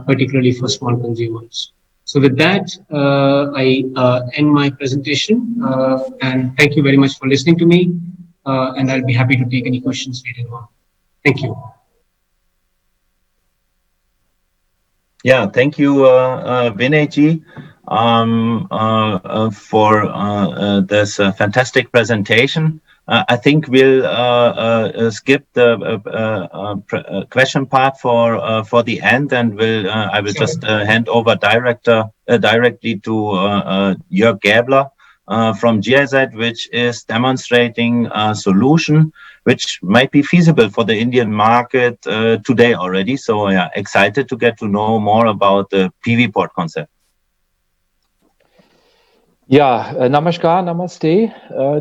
particularly for small consumers. So with that, I end my presentation. And thank you very much for listening to me. And I'll be happy to take any questions later on. Thank you. Yeah, thank you, Vinay ji, for this fantastic presentation. I think we'll skip the question part for the end, and I will just hand over directly to Joerg Gaebler from GIZ, which is demonstrating a solution which might be feasible for the Indian market today already. So yeah, excited to get to know more about the PV port concept. Yeah, namaskar, namaste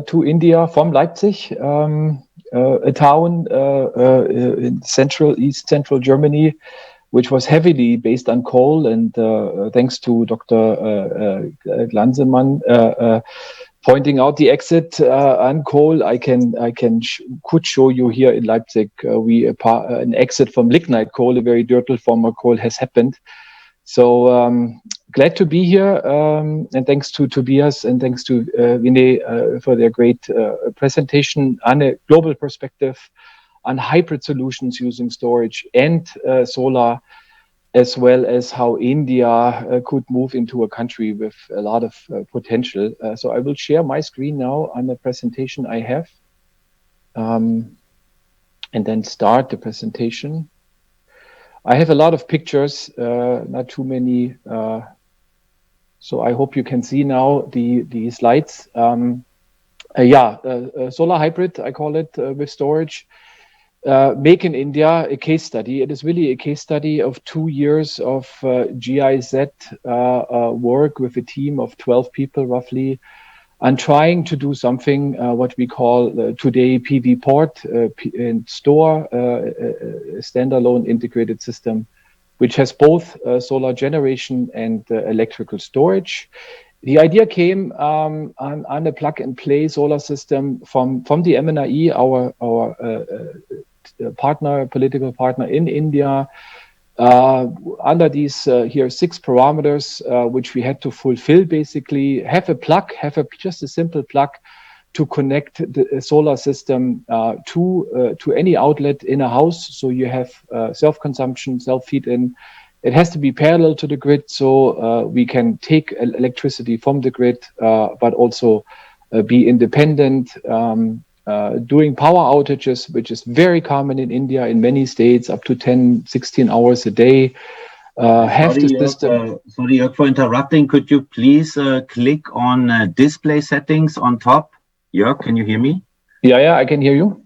to India from Leipzig, a town in East Central Germany, which was heavily based on coal. And thanks to Dr. Glanemann pointing out the exit on coal, could show you here in Leipzig an exit from lignite coal, a very dirty form of coal, has happened. So glad to be here, and thanks to Tobias and thanks to Vinay for their great presentation on a global perspective on hybrid solutions using storage and solar, as well as how India could move into a country with a lot of potential. So I will share my screen now on the presentation I have, and then start the presentation. I have a lot of pictures, not too many. So I hope you can see now the slides. Solar hybrid, I call it, with storage. Make in India, a case study. It is really a case study of 2 years of GIZ work with a team of 12 people roughly, and trying to do something what we call today PV port and store, a standalone integrated system, which has both solar generation and electrical storage. The idea came on a plug-and-play solar system from the MNRE, our political partner in India, under these here 6 parameters, which we had to fulfill. Basically, just a simple plug to connect the solar system to any outlet in a house. So you have self-consumption, self-feed-in, It has to be parallel to the grid, so we can take electricity from the grid, but also be independent. Doing power outages, which is very common in India, in many states, up to 10, 16 hours a day. Sorry, Joerg, for interrupting. Could you please click on display settings on top? Joerg, can you hear me? Yeah, I can hear you.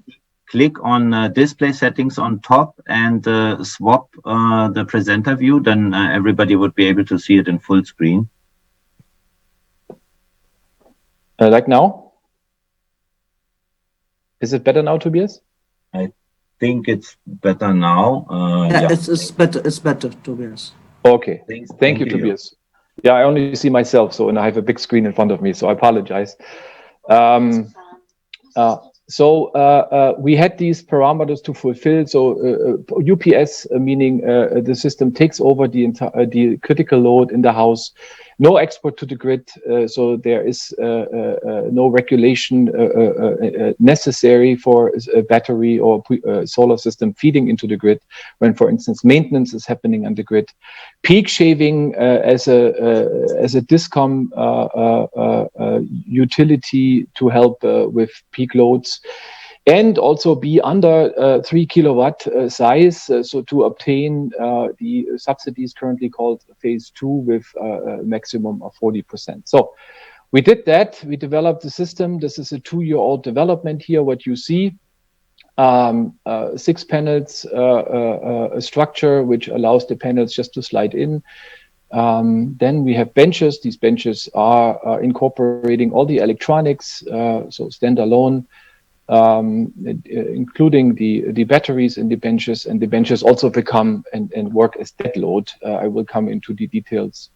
Click on display settings on top and swap the presenter view. Then everybody would be able to see it in full screen. Like now? Is it better now, Tobias? I think it's better now. Yeah, it's better. It's better, Tobias. Okay. Thank you, Tobias. Yeah, I only see myself, and I have a big screen in front of me, so I apologize. So we had these parameters to fulfill. So UPS, meaning the system takes over the critical load in the house. No export to the grid, so there is no regulation necessary for a battery or solar system feeding into the grid when, for instance, maintenance is happening on the grid. Peak shaving as a DISCOM utility to help with peak loads. And also be under 3 kilowatt size, so to obtain the subsidies currently called phase 2 with a maximum of 40%. So we did that. We developed the system. This is a 2-year-old development here. What you see, 6 panels, a structure which allows the panels just to slide in. Then we have benches. These benches are incorporating all the electronics, so standalone. Including the batteries in the benches, and the benches also become and work as dead load. I will come into the details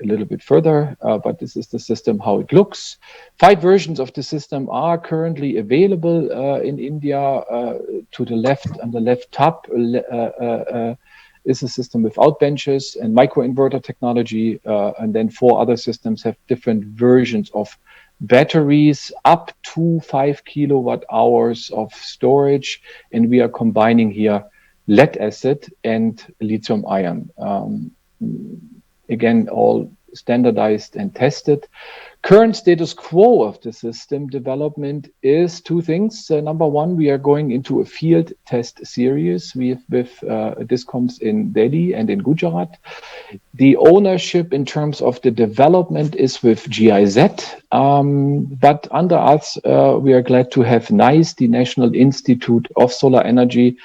a little bit further, but this is the system, how it looks. 5 versions of the system are currently available in India. To the left, on the left top, is a system without benches and microinverter technology, and then 4 other systems have different versions of batteries up to 5 kilowatt hours of storage, and we are combining here lead acid and lithium ion. Again, all standardized and tested. Current status quo of the system development is 2 things. Number 1, we are going into a field test series with DISCOMs in Delhi and in Gujarat. The ownership in terms of the development is with GIZ, but under us, we are glad to have NICE, the National Institute of Solar Energy,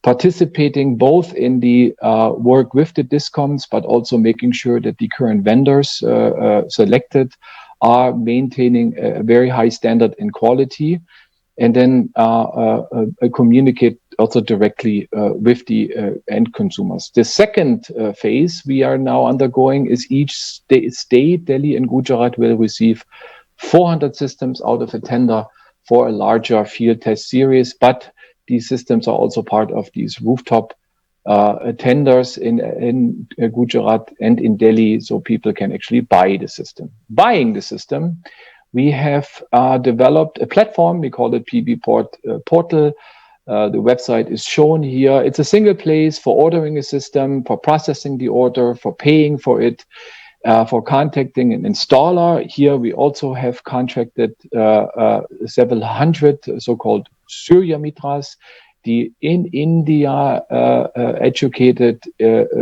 participating both in the work with the DISCOMs, but also making sure that the current vendors selected are maintaining a very high standard in quality, and then communicate also directly with the end consumers. The second phase we are now undergoing is each state, Delhi and Gujarat, will receive 400 systems out of a tender for a larger field test series, but these systems are also part of these rooftop tenders in Gujarat and in Delhi, so people can actually buy the system. Buying the system, we have developed a platform. We call it PV Portal. The website is shown here. It's a single place for ordering a system, for processing the order, for paying for it, for contacting an installer. Here we also have contracted several hundred so-called Surya Mitras, the in India educated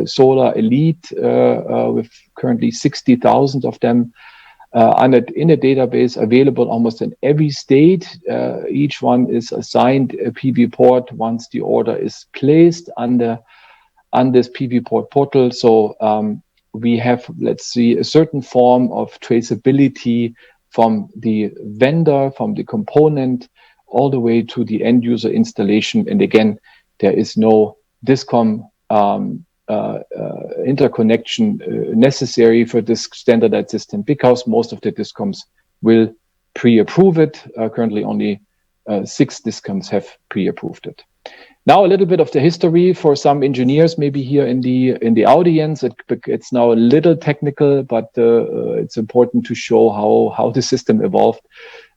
solar elite, with currently 60,000 of them in a database available almost in every state. Each one is assigned a PV port once the order is placed on this PV port portal. So we have, let's see, a certain form of traceability from the vendor, from the component, all the way to the end user installation. And again, there is no DISCOM interconnection necessary for this standardized system, because most of the DISCOMs will pre-approve it. Currently only 6 DISCOMs have pre-approved it. Now a little bit of the history for some engineers maybe here in the audience. It's now a little technical, but it's important to show how the system evolved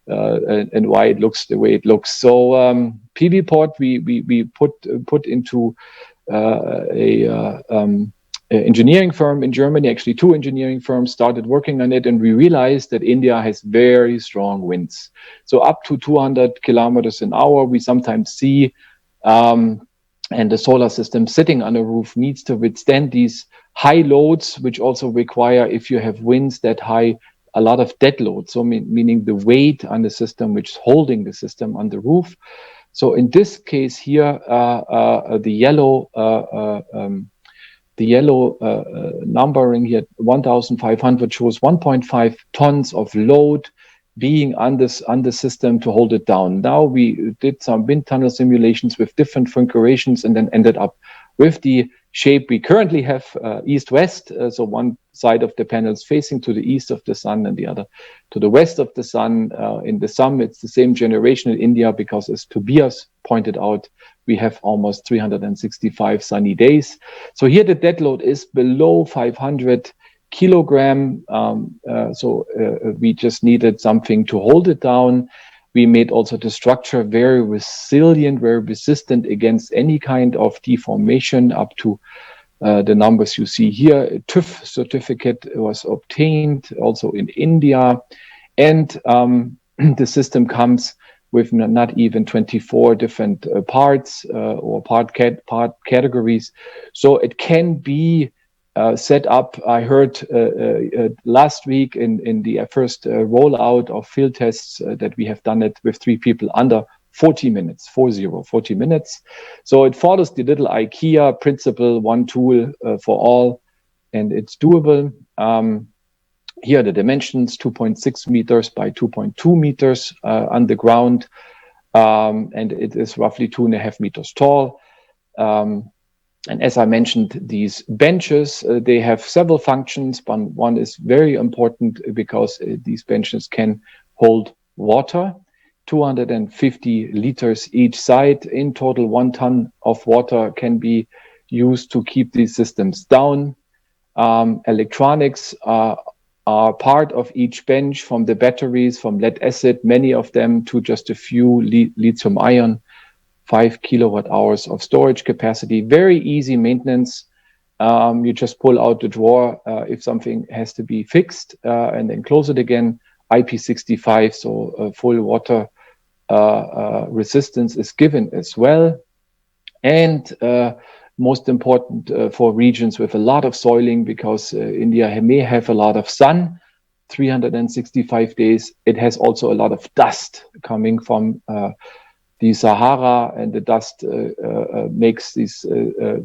and why it looks the way it looks. So PV port we put into a engineering firm in Germany, actually 2 engineering firms, started working on it, and we realized that India has very strong winds. So up to 200 kilometers an hour, we sometimes see, and the solar system sitting on a roof needs to withstand these high loads, which also require, if you have winds that high, a lot of dead load. So meaning the weight on the system, which is holding the system on the roof. So in this case here, the yellow numbering here, 1,500, shows 1.5 tons of load being on the system to hold it down. Now we did some wind tunnel simulations with different configurations and then ended up with the shape we currently have, east-west. So one side of the panels facing to the east of the sun and the other to the west of the sun. In the sum, it's the same generation in India because, as Tobias pointed out, we have almost 365 sunny days. So here the dead load is below 500 kilogram. We just needed something to hold it down. We made also the structure very resilient, very resistant against any kind of deformation up to the numbers you see here. A TÜV certificate was obtained also in India. And the system comes with not even 24 different parts or part categories. So it can be set up. I heard last week in the first rollout of field tests that we have done it with 3 people under 40 minutes, 40 minutes. So it follows the little IKEA principle, one tool for all, and it's doable. Here are the dimensions, 2.6 meters by 2.2 meters on the ground, and it is roughly 2.5 meters tall. And as I mentioned, these benches, they have several functions, but one is very important because these benches can hold water, 250 liters each side. In total, 1 ton of water can be used to keep these systems down. Electronics are part of each bench, from the batteries, from lead acid, many of them, to just a few lithium ion. 5 kilowatt hours of storage capacity, very easy maintenance. You just pull out the drawer if something has to be fixed and then close it again. IP65, so full water resistance is given as well. And most important for regions with a lot of soiling, because India may have a lot of sun, 365 days. It has also a lot of dust coming from the Sahara, and the dust makes these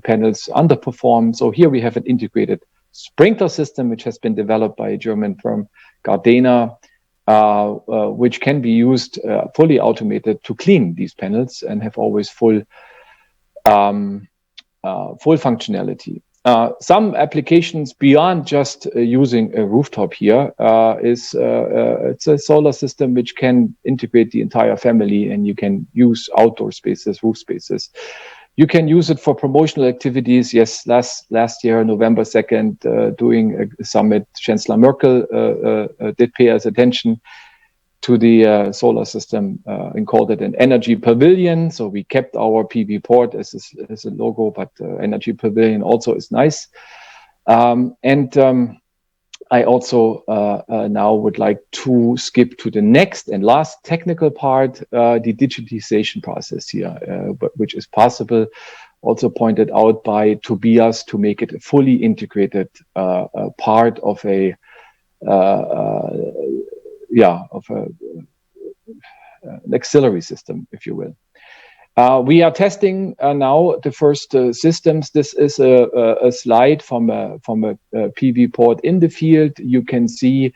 panels underperform. So here we have an integrated sprinkler system, which has been developed by a German firm, Gardena, which can be used fully automated to clean these panels and have always full functionality. Some applications beyond just using a rooftop here is it's a solar system which can integrate the entire family, and you can use outdoor spaces, roof spaces. You can use it for promotional activities. Yes, last year, November 2nd, doing a summit, Chancellor Merkel did pay us attention to the solar system and called it an energy pavilion. So we kept our PV port as a logo, but energy pavilion also is nice. I also now would like to skip to the next and last technical part, the digitization process here, which is possible, also pointed out by Tobias, to make it a fully integrated part of an auxiliary system, if you will. We are testing now the first systems. This is a slide from a PV port in the field. You can see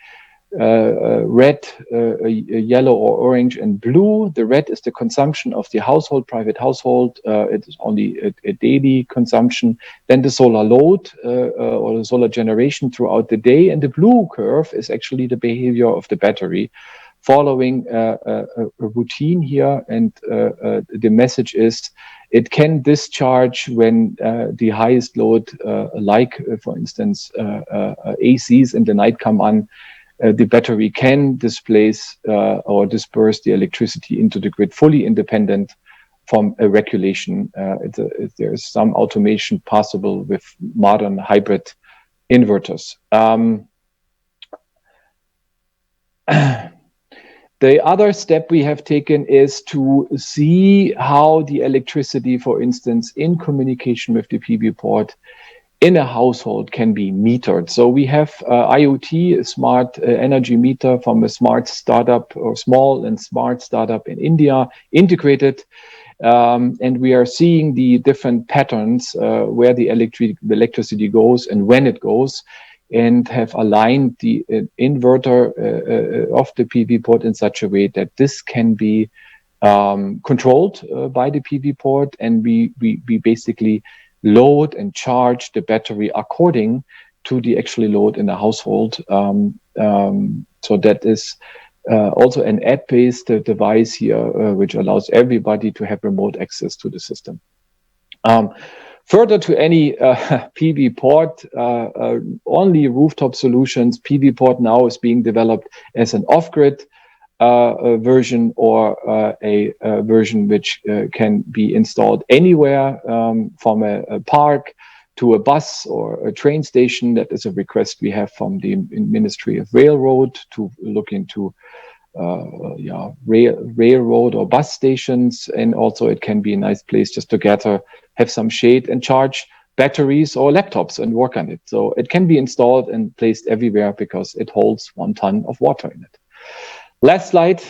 red, yellow or orange and blue. The red is the consumption of the household, private household. It is only a daily consumption. Then the solar load or the solar generation throughout the day. And the blue curve is actually the behavior of the battery, following a routine here. And the message is it can discharge when the highest load, for instance, ACs in the night come on. The battery can displace or disperse the electricity into the grid, fully independent from a regulation. There is some automation possible with modern hybrid inverters. The other step we have taken is to see how the electricity, for instance, in communication with the PV port in a household can be metered. So we have IoT, a smart energy meter from a smart startup or small and smart startup in India, integrated. And we are seeing the different patterns where the electricity goes and when it goes, and have aligned the inverter of the PV port in such a way that this can be controlled by the PV port, and we basically load and charge the battery according to the actual load in the household. So that is also an app-based device here, which allows everybody to have remote access to the system. Further to any PV port, only rooftop solutions, PV port now is being developed as an off-grid version, or a version which can be installed anywhere, from a park to a bus or a train station. That is a request we have from the Ministry of Railroad to look into railroad or bus stations. And also it can be a nice place just to gather, have some shade and charge batteries or laptops and work on it. So it can be installed and placed everywhere because it holds 1 ton of water in it. Last slide,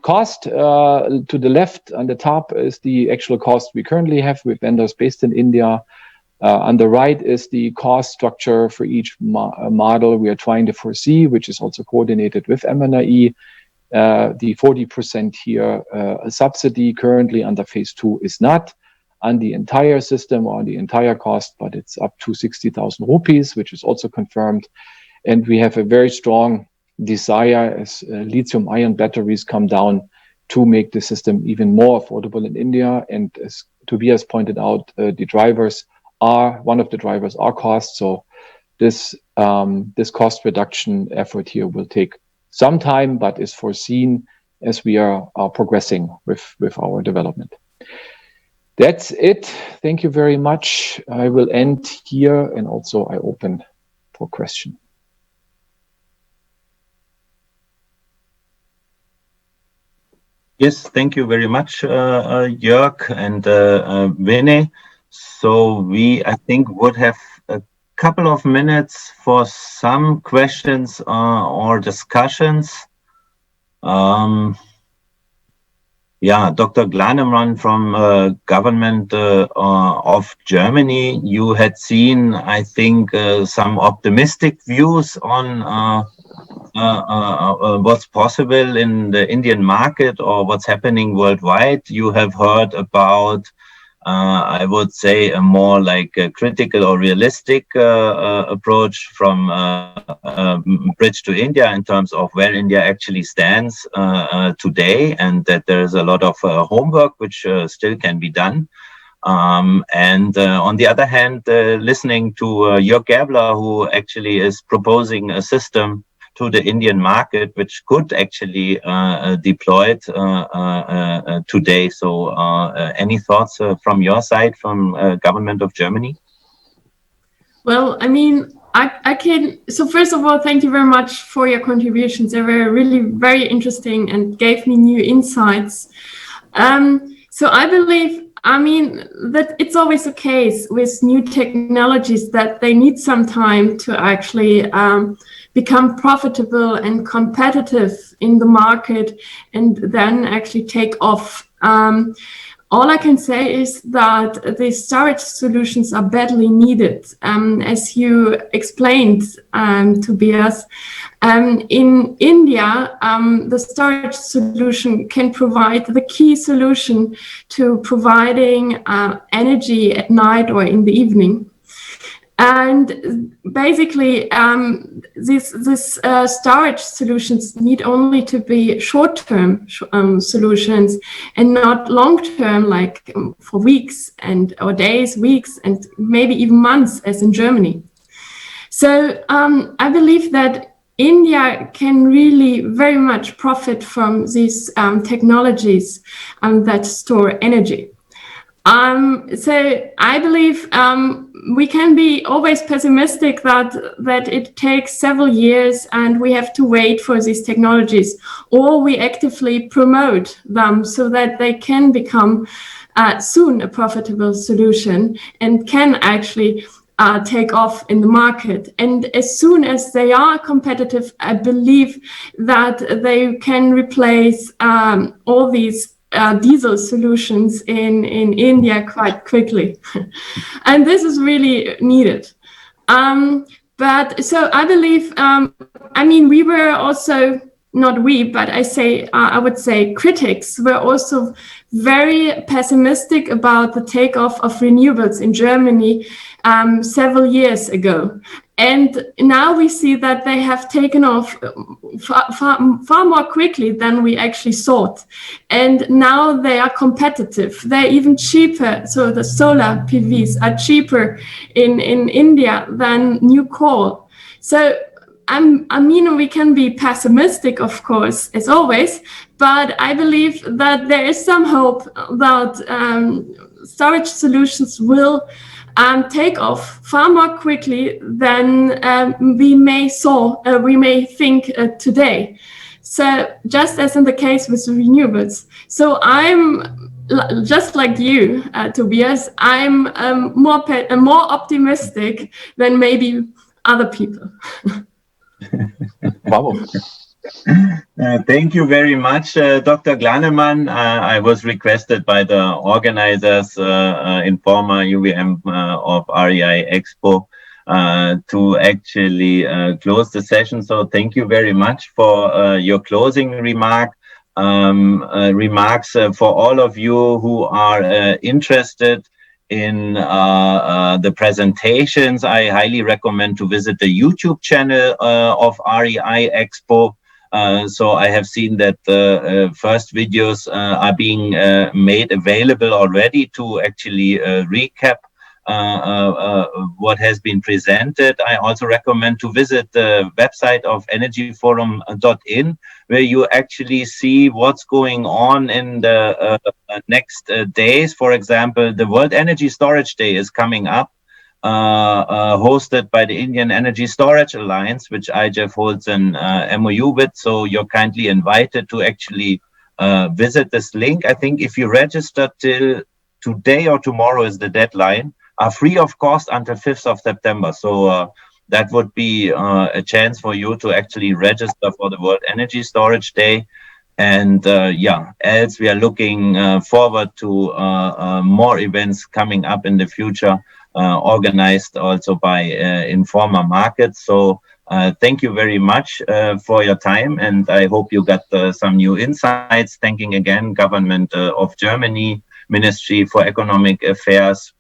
cost. To the left on the top is the actual cost we currently have with vendors based in India. On the right is the cost structure for each model we are trying to foresee, which is also coordinated with MNRE. The 40% here, a subsidy currently under phase 2 is not on the entire system or on the entire cost, but it's up to 60,000 rupees, which is also confirmed. And we have a very strong desire as lithium-ion batteries come down to make the system even more affordable in India. And as Tobias pointed out, one of the drivers are cost. So this cost reduction effort here will take some time, but is foreseen as we are progressing with our development. That's it. Thank you very much. I will end here, and also I open for question. Yes, thank you very much, Joerg and Vinay. So I think, would have a couple of minutes for some questions or discussions. Dr. Glanemann from government of Germany, you had seen, I think, some optimistic views on what's possible in the Indian market or what's happening worldwide. You have heard about, I would say, a more like a critical or realistic approach from Bridge to India in terms of where India actually stands today, and that there's a lot of homework which still can be done. And on the other hand, listening to Joerg Gaebler, who actually is proposing a system to the Indian market, which could actually deployed today. So any thoughts from your side, from government of Germany? Well, I mean, I can, so first of all, thank you very much for your contributions. They were really very interesting and gave me new insights. So I believe, I mean, that it's always the case with new technologies that they need some time to actually become profitable and competitive in the market and then actually take off. All I can say is that the storage solutions are badly needed. As you explained, Tobias, in India, the storage solution can provide the key solution to providing energy at night or in the evening. And basically, these storage solutions need only to be short-term solutions and not long-term, like for weeks or days, weeks, and maybe even months, as in Germany. So I believe that India can really very much profit from these technologies that store energy. So I believe we can be always pessimistic that it takes several years and we have to wait for these technologies, or we actively promote them so that they can become soon a profitable solution and can actually take off in the market. And as soon as they are competitive, I believe that they can replace all these diesel solutions in India quite quickly. And this is really needed. But so I believe, I mean, we were also, not we, but I would say critics were also very pessimistic about the takeoff of renewables in Germany several years ago. And now we see that they have taken off far more quickly than we actually thought. And now they are competitive. They're even cheaper. So the solar PVs are cheaper in India than new coal. So I mean, we can be pessimistic, of course, as always, but I believe that there is some hope that storage solutions will take off far more quickly than we may think today. So just as in the case with renewables. So I'm just like you, Tobias. I'm more optimistic than maybe other people. Wow. Thank you very much, Dr. Glanemann. I was requested by the organizers in former UVM of REI Expo to actually close the session. So thank you very much for your closing remarks for all of you who are interested in the presentations. I highly recommend to visit the YouTube channel of REI Expo. So I have seen that the first videos are being made available already to actually recap what has been presented. I also recommend to visit the website of energyforum.in, where you actually see what's going on in the next days. For example, the World Energy Storage Day is coming up, hosted by the Indian Energy Storage Alliance, which IGEF holds an MOU with. So you're kindly invited to actually visit this link. I think if you register till today or tomorrow is the deadline, are free of cost until 5th of September. So that would be a chance for you to actually register for the World Energy Storage Day. And else we are looking forward to more events coming up in the future, organized also by Informa Markets. So thank you very much for your time, and I hope you got some new insights. Thanking again Government of Germany, Ministry for Economic Affairs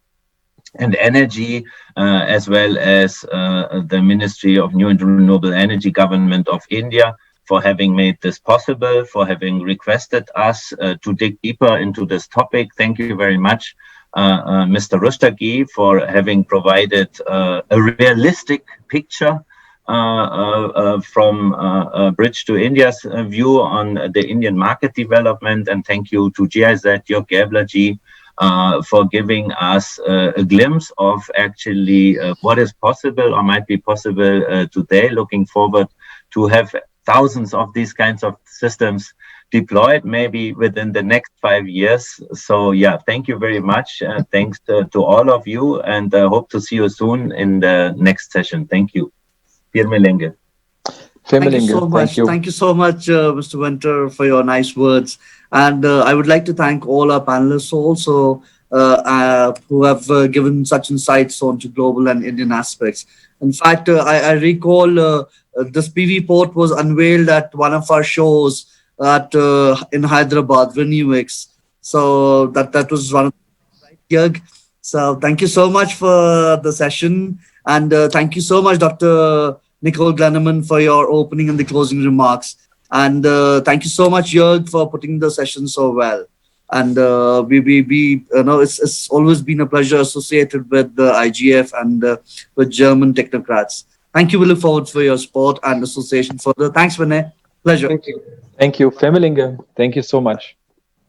and Energy, as well as the Ministry of New and Renewable Energy, Government of India, for having made this possible, for having requested us to dig deeper into this topic. Thank you very much, Mr. Rustagi, for having provided a realistic picture from Bridge to India's view on the Indian market development. And thank you to GIZ, Joerg, Gaebler G, for giving us a glimpse of actually what is possible or might be possible today. Looking forward to have thousands of these kinds of systems deployed maybe within the next 5 years. So yeah, thank you very much. Thanks to all of you, and hope to see you soon in the next session. Thank you. Thank you so much. Thank you so much, Mr. Winter, for your nice words. And I would like to thank all our panelists also who have given such insights onto global and Indian aspects. In fact, I recall this PV port was unveiled at one of our shows in Hyderabad, RenewX. So that was one of the right. So thank you so much for the session. And thank you so much, Dr. Nicole Glanemann, for your opening and the closing remarks. And thank you so much, Joerg, for putting the session so well. And it's always been a pleasure associated with the IGF and with German technocrats. Thank you. We look forward for your support and association further. Thanks, Vinay. Pleasure. Thank you. Thank you. Femmelinge, thank you so much.